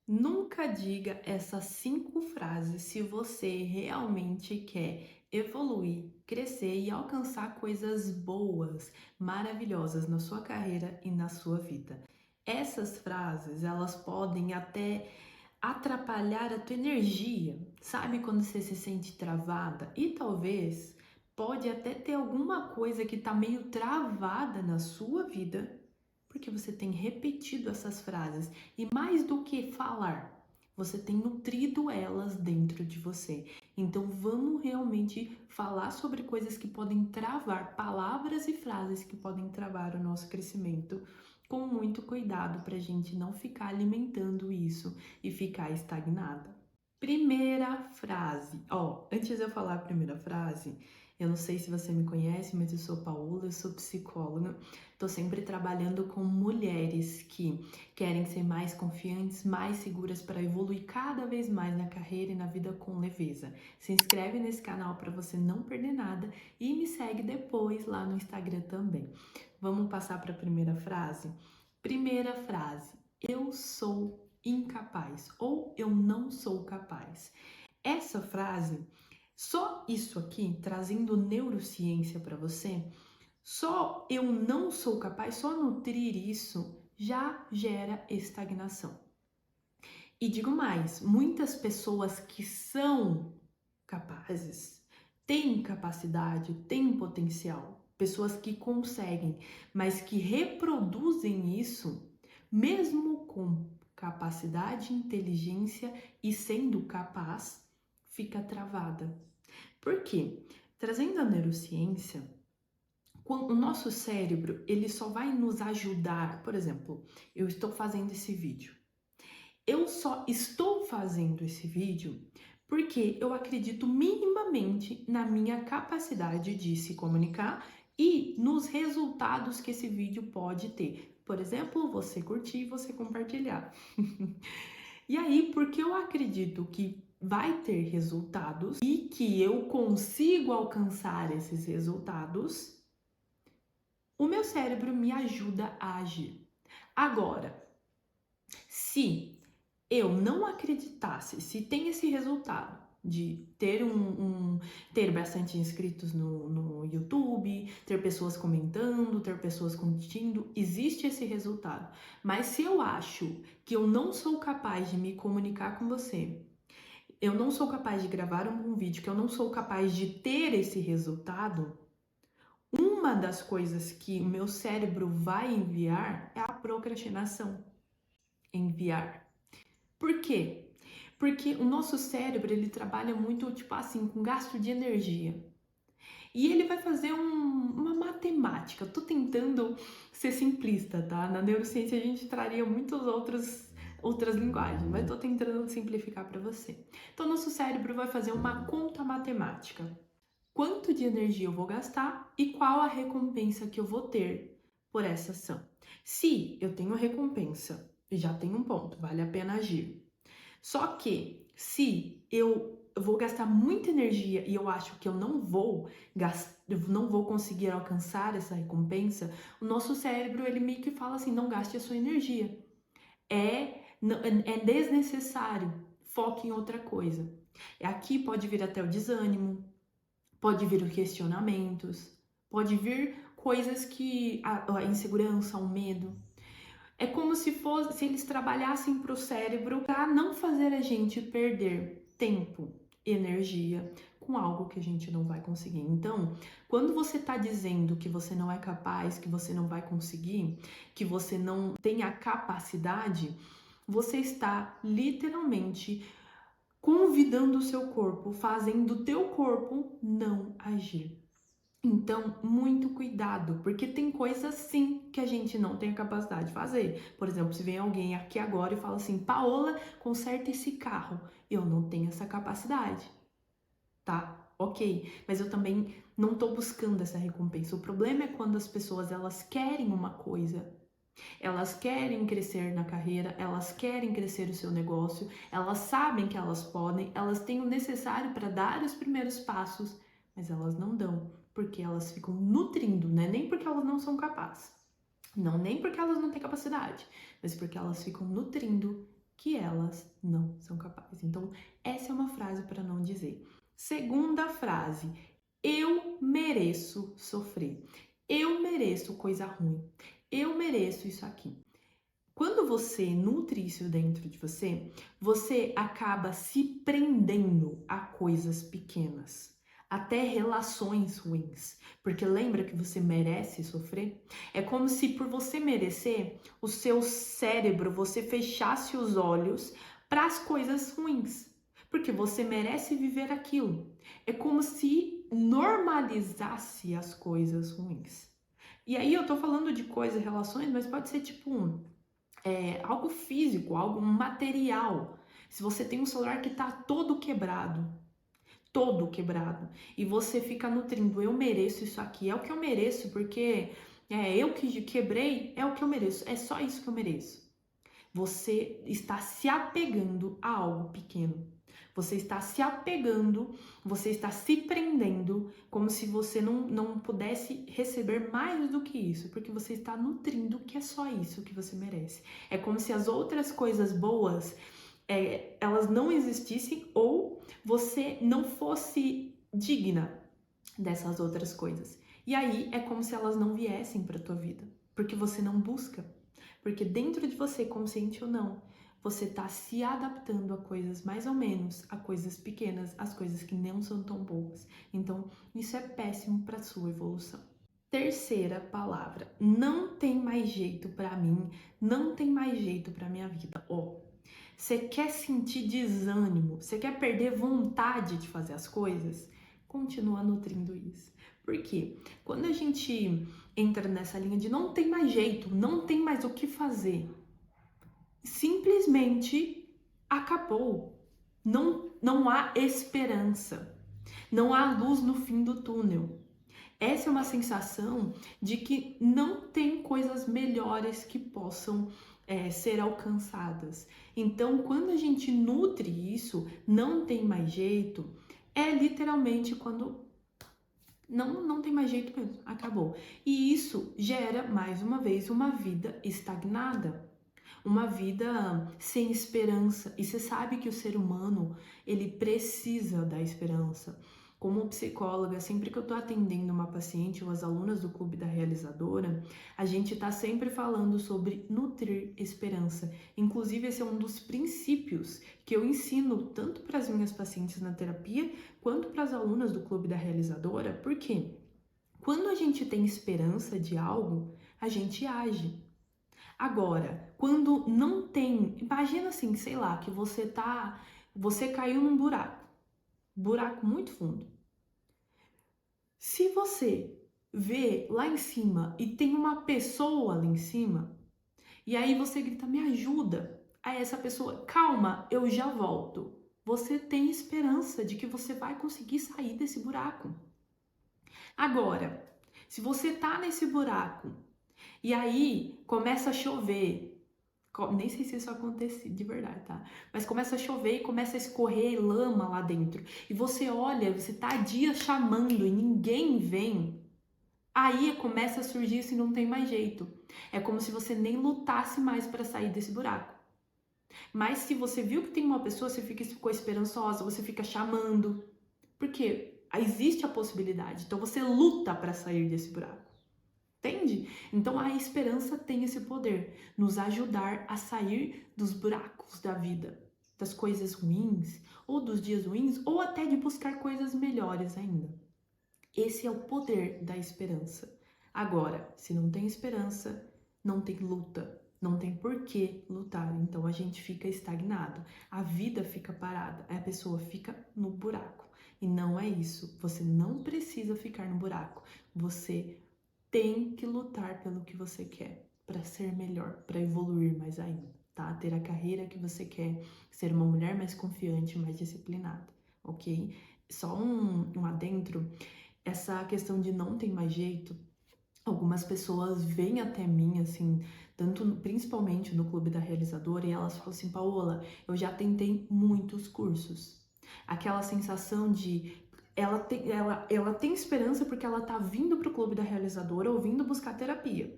Nunca diga essas 5 frases se você realmente quer evoluir, crescer e alcançar coisas boas, maravilhosas na sua carreira e na sua vida. Essas frases, elas podem até atrapalhar a tua energia. Sabe quando você se sente travada? E talvez pode até ter alguma coisa que tá meio travada na sua vida porque você tem repetido essas frases e mais do que falar, você tem nutrido elas dentro de você. Então vamos realmente falar sobre coisas que podem travar, palavras e frases que podem travar o nosso crescimento, com muito cuidado para a gente não ficar alimentando isso e ficar estagnada. Primeira frase. Antes de eu falar a primeira frase, eu não sei se você me conhece, mas eu sou Paola, eu sou psicóloga. Tô sempre trabalhando com mulheres que querem ser mais confiantes, mais seguras para evoluir cada vez mais na carreira e na vida com leveza. Se inscreve nesse canal para você não perder nada e me segue depois lá no Instagram também. Vamos passar para a primeira frase? Primeira frase. Eu sou incapaz ou eu não sou capaz. Essa frase, só isso aqui, trazendo neurociência para você, só eu não sou capaz, só nutrir isso já gera estagnação. E digo mais, muitas pessoas que são capazes, têm capacidade, têm potencial, pessoas que conseguem, mas que reproduzem isso, mesmo com capacidade, inteligência e sendo capaz, fica travada. Por quê? Trazendo a neurociência, o nosso cérebro, ele só vai nos ajudar, por exemplo, eu estou fazendo esse vídeo. Eu só estou fazendo esse vídeo porque eu acredito minimamente na minha capacidade de se comunicar e nos resultados que esse vídeo pode ter. Por exemplo, você curtir e você compartilhar. E aí, porque eu acredito que vai ter resultados e que eu consigo alcançar esses resultados, o meu cérebro me ajuda a agir. Agora, se eu não acreditasse, se tem esse resultado de ter bastante inscritos no YouTube, ter pessoas comentando, ter pessoas curtindo, existe esse resultado. Mas se eu acho que eu não sou capaz de me comunicar com você, eu não sou capaz de gravar um vídeo, que eu não sou capaz de ter esse resultado, uma das coisas que o meu cérebro vai enviar é a procrastinação. Enviar. Por quê? Porque o nosso cérebro, ele trabalha muito, tipo assim, com gasto de energia. E ele vai fazer uma matemática. Eu tô tentando ser simplista, tá? Na neurociência a gente traria muitas outras linguagens, mas tô tentando simplificar para você. Então, nosso cérebro vai fazer uma conta matemática. Quanto de energia eu vou gastar e qual a recompensa que eu vou ter por essa ação. Se eu tenho a recompensa e já tenho um ponto, vale a pena agir. Só que se eu vou gastar muita energia e eu acho que eu não vou conseguir alcançar essa recompensa, o nosso cérebro ele meio que fala assim, não gaste a sua energia. É desnecessário, foque em outra coisa. Aqui pode vir até o desânimo, pode vir os questionamentos, pode vir coisas que a insegurança, o medo. É como se eles trabalhassem para o cérebro para não fazer a gente perder tempo, energia com algo que a gente não vai conseguir. Então, quando você está dizendo que você não é capaz, que você não vai conseguir, que você não tem a capacidade, você está literalmente convidando o seu corpo, fazendo o teu corpo não agir. Então, muito cuidado, porque tem coisas sim que a gente não tem a capacidade de fazer. Por exemplo, se vem alguém aqui agora e fala assim, Paola, conserta esse carro. Eu não tenho essa capacidade, tá? Ok, mas eu também não tô buscando essa recompensa. O problema é quando as pessoas, elas querem uma coisa, elas querem crescer na carreira, elas querem crescer o seu negócio, elas sabem que elas podem, elas têm o necessário para dar os primeiros passos, mas elas não dão, porque elas ficam nutrindo, né? Nem porque elas não são capazes, não nem porque elas não têm capacidade, mas porque elas ficam nutrindo que elas não são capazes. Então, essa é uma frase para não dizer. Segunda frase: eu mereço sofrer. Eu mereço coisa ruim. Eu mereço isso aqui. Quando você nutre isso dentro de você, você acaba se prendendo a coisas pequenas, até relações ruins. Porque lembra que você merece sofrer? É como se por você merecer, o seu cérebro, você fechasse os olhos para as coisas ruins. Porque você merece viver aquilo. É como se normalizasse as coisas ruins. E aí eu tô falando de coisas, relações, mas pode ser tipo algo físico, algo material. Se você tem um celular que está todo quebrado, e você fica nutrindo, eu mereço isso aqui, é o que eu mereço, porque eu que quebrei, é o que eu mereço, é só isso que eu mereço. Você está se apegando a algo pequeno. Você está se apegando, você está se prendendo, como se você não pudesse receber mais do que isso, porque você está nutrindo que é só isso que você merece. É como se as outras coisas boas, elas não existissem ou você não fosse digna dessas outras coisas. E aí é como se elas não viessem para tua vida, porque você não busca. Porque dentro de você, consciente ou não, você tá se adaptando a coisas mais ou menos, a coisas pequenas, as coisas que não são tão boas. Então, isso é péssimo para sua evolução. Terceira palavra, não tem mais jeito para mim, não tem mais jeito para minha vida. Você quer sentir desânimo, você quer perder vontade de fazer as coisas? Continua nutrindo isso. Por quê? Quando a gente entra nessa linha de não tem mais jeito, não tem mais o que fazer, simplesmente acabou. Não há esperança. Não há luz no fim do túnel. Essa é uma sensação de que não tem coisas melhores que possam ser alcançadas. Então, quando a gente nutre isso, não tem mais jeito, é literalmente quando não tem mais jeito mesmo, acabou. E isso gera, mais uma vez, uma vida estagnada. Uma vida sem esperança. E você sabe que o ser humano, ele precisa da esperança. Como psicóloga, sempre que eu tô atendendo uma paciente ou as alunas do Clube da Realizadora, a gente tá sempre falando sobre nutrir esperança. Inclusive, esse é um dos princípios que eu ensino tanto para as minhas pacientes na terapia, quanto para as alunas do Clube da Realizadora. Por quê? Quando a gente tem esperança de algo, a gente age. Agora, quando não tem, imagina assim, sei lá, que você caiu num buraco muito fundo. Se você vê lá em cima e tem uma pessoa lá em cima, e aí você grita, me ajuda. Aí essa pessoa, calma, eu já volto. Você tem esperança de que você vai conseguir sair desse buraco. Agora, se você tá nesse buraco e aí começa a chover, nem sei se isso acontece de verdade, tá? Mas começa a chover e começa a escorrer lama lá dentro. E você olha, você tá dias chamando e ninguém vem. Aí começa a surgir isso e não tem mais jeito. É como se você nem lutasse mais para sair desse buraco. Mas se você viu que tem uma pessoa, você ficou esperançosa, você fica chamando. Porque existe a possibilidade. Então você luta para sair desse buraco. Entende? Então a esperança tem esse poder, nos ajudar a sair dos buracos da vida, das coisas ruins, ou dos dias ruins, ou até de buscar coisas melhores ainda. Esse é o poder da esperança. Agora, se não tem esperança, não tem luta, não tem por que lutar. Então a gente fica estagnado, a vida fica parada, a pessoa fica no buraco. E não é isso. Você não precisa ficar no buraco. Você tem que lutar pelo que você quer para ser melhor, para evoluir mais ainda, tá? Ter a carreira que você quer, ser uma mulher mais confiante, mais disciplinada, ok? Só um adentro, essa questão de não tem mais jeito, algumas pessoas vêm até mim, assim, principalmente no Clube da Realizadora, e elas falam assim, Paola, eu já tentei muitos cursos. Aquela sensação de ela tem esperança porque ela tá vindo pro Clube da Realizadora ou vindo buscar terapia.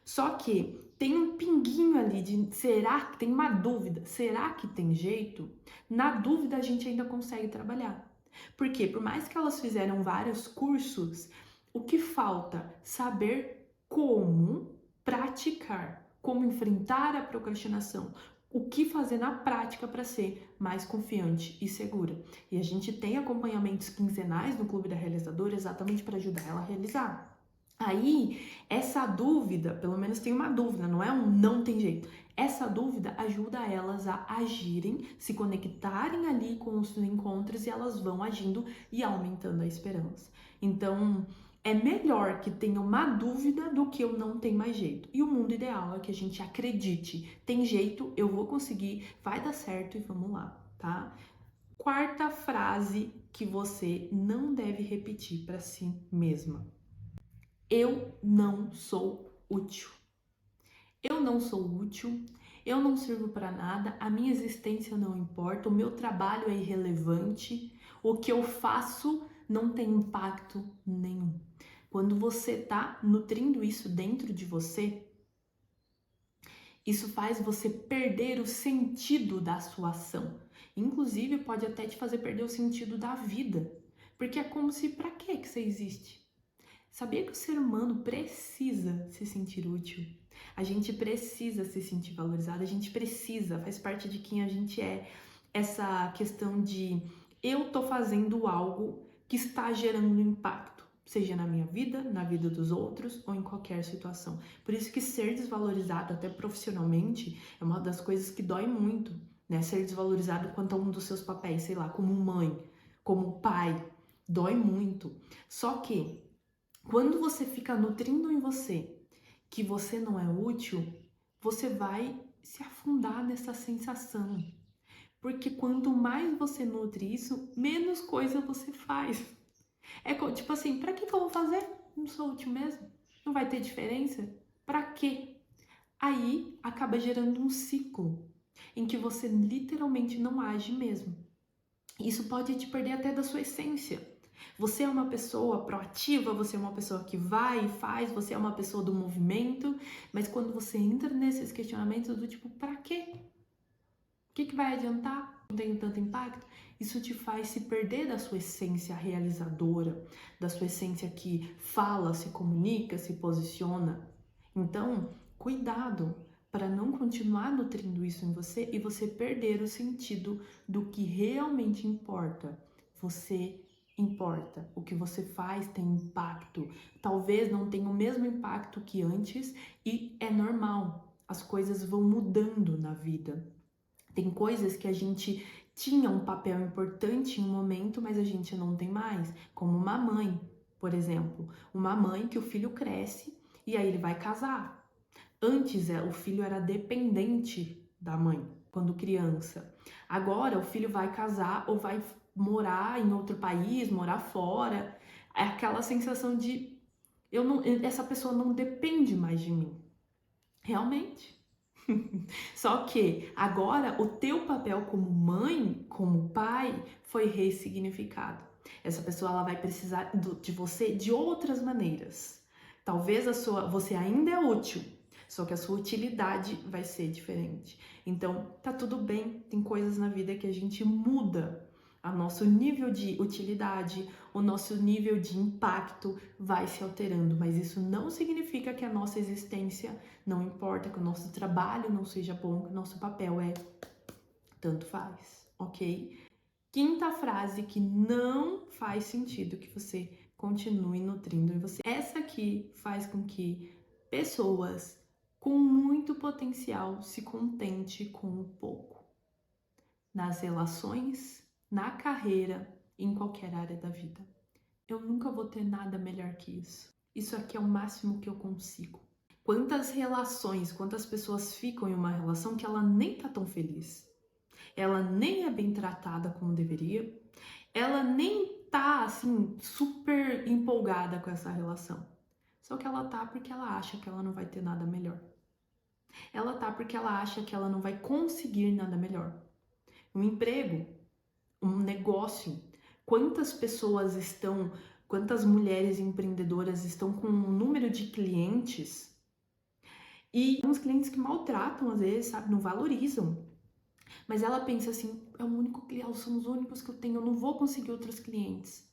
Só que tem um pinguinho ali de será que tem uma dúvida, será que tem jeito? Na dúvida a gente ainda consegue trabalhar. Porque por mais que elas fizeram vários cursos, o que falta? Saber como praticar, como enfrentar a procrastinação, o que fazer na prática para ser mais confiante e segura. E a gente tem acompanhamentos quinzenais no Clube da Realizadora exatamente para ajudar ela a realizar. Aí, essa dúvida, pelo menos tem uma dúvida, não é um não tem jeito. Essa dúvida ajuda elas a agirem, se conectarem ali com os encontros e elas vão agindo e aumentando a esperança. Então, é melhor que tenha uma dúvida do que eu não tenho mais jeito. E o mundo ideal é que a gente acredite. Tem jeito, eu vou conseguir, vai dar certo e vamos lá, tá? Quarta frase que você não deve repetir para si mesma. Eu não sou útil. Eu não sou útil, eu não sirvo para nada, a minha existência não importa, o meu trabalho é irrelevante, o que eu faço não tem impacto nenhum. Quando você está nutrindo isso dentro de você, isso faz você perder o sentido da sua ação. Inclusive, pode até te fazer perder o sentido da vida. Porque é como se, para que você existe? Sabia que o ser humano precisa se sentir útil? A gente precisa se sentir valorizado, a gente precisa, faz parte de quem a gente é. Essa questão de eu tô fazendo algo que está gerando impacto, seja na minha vida, na vida dos outros ou em qualquer situação. Por isso que ser desvalorizado até profissionalmente é uma das coisas que dói muito, né? Ser desvalorizado quanto a um dos seus papéis, sei lá, como mãe, como pai, dói muito. Só que quando você fica nutrindo em você que você não é útil, você vai se afundar nessa sensação. Porque quanto mais você nutre isso, menos coisa você faz. É tipo assim, pra que eu vou fazer? Não sou útil mesmo? Não vai ter diferença? Pra quê? Aí acaba gerando um ciclo em que você literalmente não age mesmo. Isso pode te perder até da sua essência. Você é uma pessoa proativa, você é uma pessoa que vai e faz, você é uma pessoa do movimento, mas quando você entra nesses questionamentos do tipo, pra quê? O que vai adiantar? Não tem tanto impacto? Isso te faz se perder da sua essência realizadora, da sua essência que fala, se comunica, se posiciona. Então, cuidado para não continuar nutrindo isso em você e você perder o sentido do que realmente importa. Você importa. O que você faz tem impacto. Talvez não tenha o mesmo impacto que antes e é normal. As coisas vão mudando na vida. Tem coisas que a gente tinha um papel importante em um momento, mas a gente não tem mais, como uma mãe, por exemplo. Uma mãe que o filho cresce e aí ele vai casar. Antes, o filho era dependente da mãe, quando criança. Agora, o filho vai casar ou vai morar em outro país, morar fora. É aquela sensação de essa pessoa não depende mais de mim. Realmente. Só que agora o teu papel como mãe, como pai, foi ressignificado. Essa pessoa ela vai precisar de você de outras maneiras. Talvez você ainda é útil, só que a sua utilidade vai ser diferente. Então, tá tudo bem, tem coisas na vida que a gente muda. O nosso nível de utilidade, o nosso nível de impacto vai se alterando, mas isso não significa que a nossa existência não importa, que o nosso trabalho não seja bom, que o nosso papel é tanto faz, ok? Quinta frase que não faz sentido que você continue nutrindo em você. Essa aqui faz com que pessoas com muito potencial se contente com o pouco. Nas relações, na carreira, em qualquer área da vida. Eu nunca vou ter nada melhor que isso. Isso aqui é o máximo que eu consigo. Quantas relações, quantas pessoas ficam em uma relação que ela nem tá tão feliz. Ela nem é bem tratada como deveria. Ela nem tá, assim, super empolgada com essa relação. Só que ela tá porque ela acha que ela não vai ter nada melhor. Ela tá porque ela acha que ela não vai conseguir nada melhor. Um emprego, um negócio. Quantas mulheres empreendedoras estão com um número de clientes E uns clientes que maltratam às vezes, sabe, não valorizam. Mas ela pensa assim, é o único cliente, são os únicos que eu tenho, eu não vou conseguir outros clientes.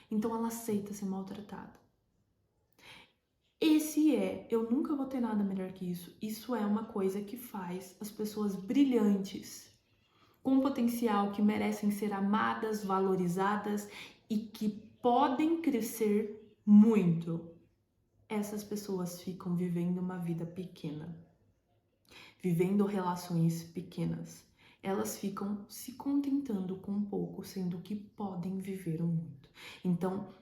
Então ela aceita ser maltratada. Eu nunca vou ter nada melhor que isso. Isso é uma coisa que faz as pessoas brilhantes, com potencial, que merecem ser amadas, valorizadas e que podem crescer muito. Essas pessoas ficam vivendo uma vida pequena, vivendo relações pequenas. Elas ficam se contentando com pouco, sendo que podem viver muito. Então,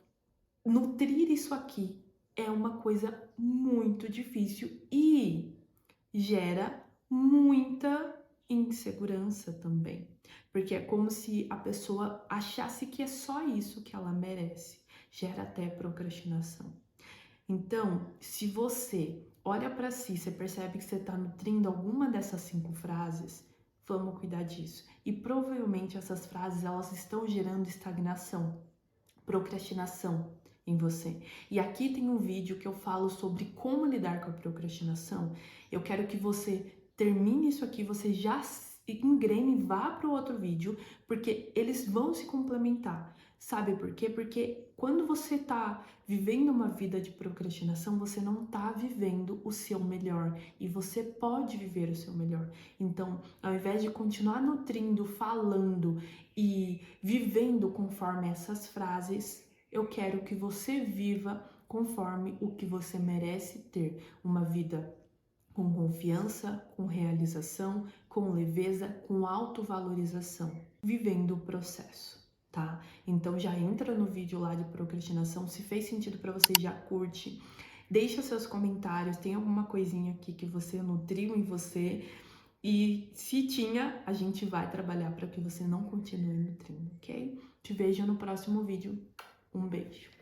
nutrir isso aqui é uma coisa muito difícil e gera muita insegurança também, porque é como se a pessoa achasse que é só isso que ela merece. Gera até procrastinação. Então, se você olha para si, você percebe que você está nutrindo alguma dessas 5 frases, vamos cuidar disso. E provavelmente essas frases elas estão gerando estagnação, procrastinação em você. E aqui tem um vídeo que eu falo sobre como lidar com a procrastinação. Eu quero que você termine isso aqui, você já engrene e vá para o outro vídeo, porque eles vão se complementar. Sabe por quê? Porque quando você tá vivendo uma vida de procrastinação, você não tá vivendo o seu melhor e você pode viver o seu melhor. Então, ao invés de continuar nutrindo, falando e vivendo conforme essas frases, eu quero que você viva conforme o que você merece ter, uma vida com confiança, com realização, com leveza, com autovalorização, vivendo o processo, tá? Então já entra no vídeo lá de procrastinação, se fez sentido para você, já curte, deixa seus comentários, tem alguma coisinha aqui que você nutriu em você e se tinha, a gente vai trabalhar para que você não continue nutrindo, ok? Te vejo no próximo vídeo. Um beijo.